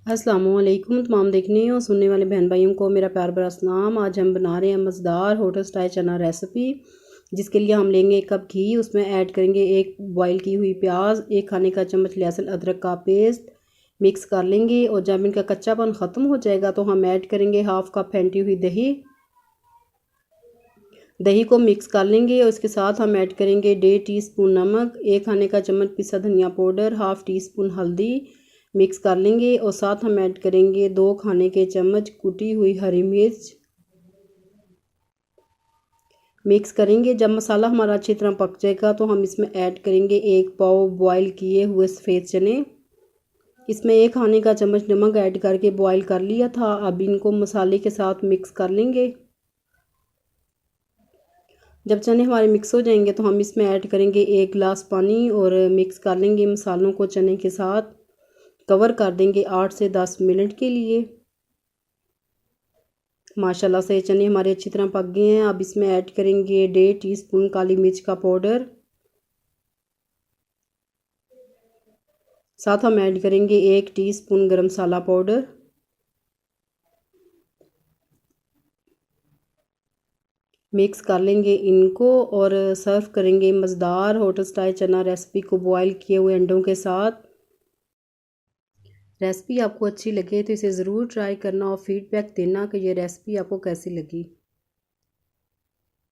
अस्सलामुअलैकुम तमाम देखने और सुनने वाले बहन भाइयों को मेरा प्यार भरा सलाम। आज हम बना रहे हैं मज़ेदार होटल स्टाइल चना रेसिपी, जिसके लिए हम लेंगे 1 कप घी। उसमें ऐड करेंगे 1 बॉईल की हुई प्याज, 1 खाने का चम्मच लहसुन अदरक का पेस्ट। मिक्स कर लेंगे और जब इनका कच्चापन ख़त्म हो जाएगा तो हम ऐड करेंगे 1/2 कप फेंटी हुई दही को मिक्स कर लेंगे और इसके साथ हम ऐड करेंगे 1.5 टीस्पून नमक, 1 खाने का चम्मच पिसा धनिया पाउडर, 1/2 टीस्पून हल्दी। मिक्स कर लेंगे और साथ हम ऐड करेंगे 2 खाने के चम्मच कुटी हुई हरी मिर्च। मिक्स करेंगे। जब मसाला हमारा अच्छी तरह पक जाएगा तो हम इसमें ऐड करेंगे 1 पाव बॉईल किए हुए सफ़ेद चने। इसमें 1 खाने का चम्मच नमक ऐड करके बॉईल कर लिया था। अब इनको मसाले के साथ मिक्स कर लेंगे। जब चने हमारे मिक्स हो जाएंगे तो हम इसमें ऐड करेंगे 1 गिलास पानी और मिक्स कर लेंगे मसालों को चने के साथ। कवर कर देंगे 8 से 10 मिनट के लिए। माशाल्लाह से चने हमारे अच्छी तरह पक गए हैं। अब इसमें ऐड करेंगे 1.5 टीस्पून काली मिर्च का पाउडर। साथ हम ऐड करेंगे 1 टीस्पून गरम मसाला पाउडर। मिक्स कर लेंगे इनको और सर्व करेंगे मज़ेदार होटल स्टाइल चना रेसिपी को बॉईल किए हुए अंडों के साथ। रेसिपी आपको अच्छी लगे तो इसे ज़रूर ट्राई करना और फीडबैक देना कि ये रेसिपी आपको कैसी लगी।